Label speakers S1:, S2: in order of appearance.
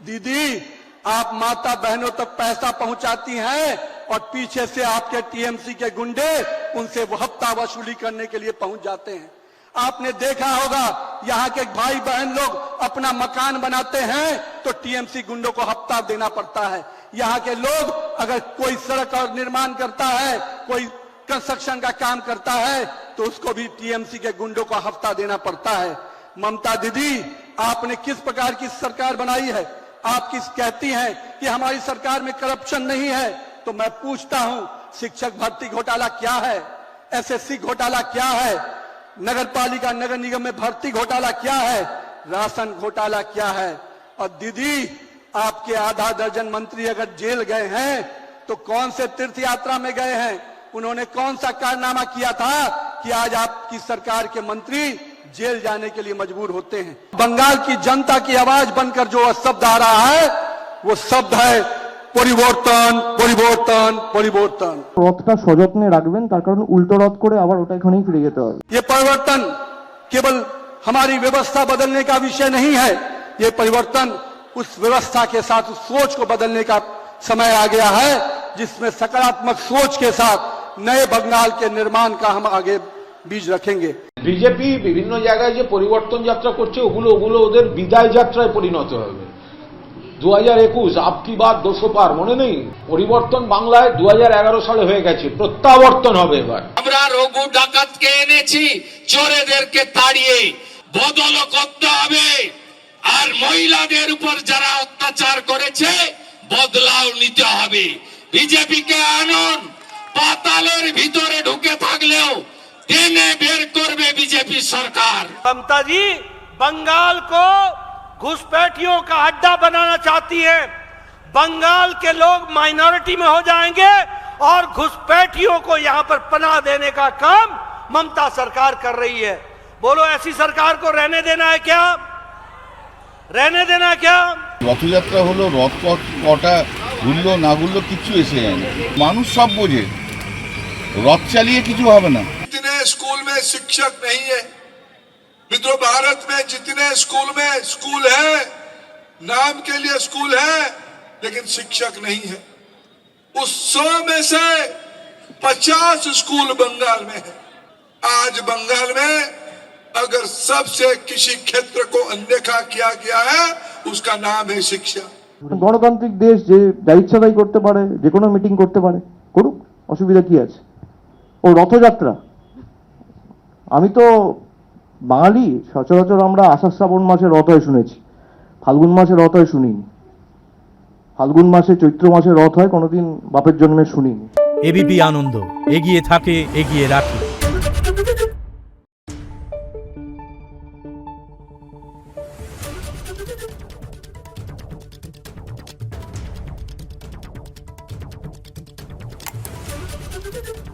S1: दीदी आप माता बहनों तक पैसा पहुंचाती हैं और पीछे से आपके टीएमसी के गुंडे उनसे वो हफ्ता वसूली करने के लिए पहुंच जाते हैं। आपने देखा होगा यहाँ के भाई बहन लोग अपना मकान बनाते हैं तो टीएमसी गुंडों को हफ्ता देना पड़ता है। यहाँ के लोग अगर कोई सड़क और निर्माण करता है, कोई कंस्ट्रक्शन का काम करता है तो उसको भी टीएमसी के गुंडों को हफ्ता देना पड़ता है। ममता दीदी आपने किस प्रकार की सरकार बनाई है? आप किस कहती हैं कि हमारी सरकार में करप्शन नहीं है, तो मैं पूछता हूं शिक्षक भर्ती घोटाला क्या है, एसएससी घोटाला क्या है, नगर पालिका नगर निगम में भर्ती घोटाला क्या है, राशन घोटाला क्या है? और दीदी आपके आधा दर्जन मंत्री अगर जेल गए हैं तो कौन से तीर्थ यात्रा में गए हैं? उन्होंने कौन सा कारनामा किया था कि आज आपकी सरकार के मंत्री जेल जाने के लिए मजबूर होते हैं? बंगाल की जनता की आवाज बनकर जो शब्द आ रहा है वो शब्द है পরিবর্তন পরিবর্তন পরিবর্তন।
S2: রথটা সযত্নে রাখবেন, তার কারণ উল্টো রথ করে আবার ওটা এখানেই ফিরে যেতে হবে।
S1: ये परिवर्तन केवल हमारी व्यवस्था बदलने का विषय नहीं है, ये परिवर्तन उस व्यवस्था के साथ उस सोच को बदलने का समय आ गया है जिसमें सकारात्मक सोच के साथ नए बंगाल के निर्माण का हम आगे बीज रखेंगे।
S3: বিজেপি বিভিন্ন জায়গায় যে পরিবর্তন যাত্রা করছে ওগুলো ওদের বিদায় যাত্রায় পরিণত হবে। 2021 আপকি বাত 200 পার মনে নেই? পরিবর্তন বাংলায় 2011 সালে হয়ে গেছে, প্রত্যাবর্তন হবে এবার।
S4: আমরা রঘু ডাকাতকে এনেছি চোরেদেরকে তাড়িয়ে, বদল করতে হবে। আর মহিলাদের উপর যারা অত্যাচার করেছে বদলাও নিতে হবে। বিজেপিকে আনুন, পাতালের ভিতরে ঢুকে থাকলেও টেনে বের করবে বিজেপি সরকার।
S5: ममता जी बंगाल को घुसपैठियों का अड्डा बनाना चाहती है। बंगाल के लोग माइनॉरिटी में हो जाएंगे और घुसपैठियों को यहाँ पर पनाह देने का काम ममता सरकार कर रही है। बोलो ऐसी सरकार को रहने देना है क्या? रहने देना क्या?
S6: রথযাত্রা হলো, রথ কটা ঘুরলো না ঘুরলো কিচ্ছু এসে যায় না, মানুষ সব বোঝে, রথ চালিয়ে কিছু হবে না।
S7: जितने स्कूल में शिक्षक नहीं है, मित्रों भारत में जितने स्कूल है, नाम के लिए स्कूल है लेकिन शिक्षक नहीं है। उस 100 में से 50 स्कूल बंगाल में है। आज बंगाल में अगर सबसे किसी क्षेत्र को अनदेखा किया गया है उसका नाम है शिक्षा।
S2: গণতান্ত্রিক দেশ, যে যা ইচ্ছা তাই করতে পারে, যে কোনো মিটিং করতে পারে, করুক, অসুবিধা কি আছে? ও রথযাত্রা, আমি তো বাঙালি, সচরাচর আমরা আষাঢ় শ্রাবণ মাসে রথ হয় শুনেছি, ফাল্গুন মাসে রথ হয় শুনিনি। ফাল্গুন মাসে চৈত্র মাসে রথ হয় কোনোদিন বাপের জন্মে শুনিনি।
S8: এবিপি আনন্দ এগিয়ে থাকে, এগিয়ে রাখে।
S9: Thank you.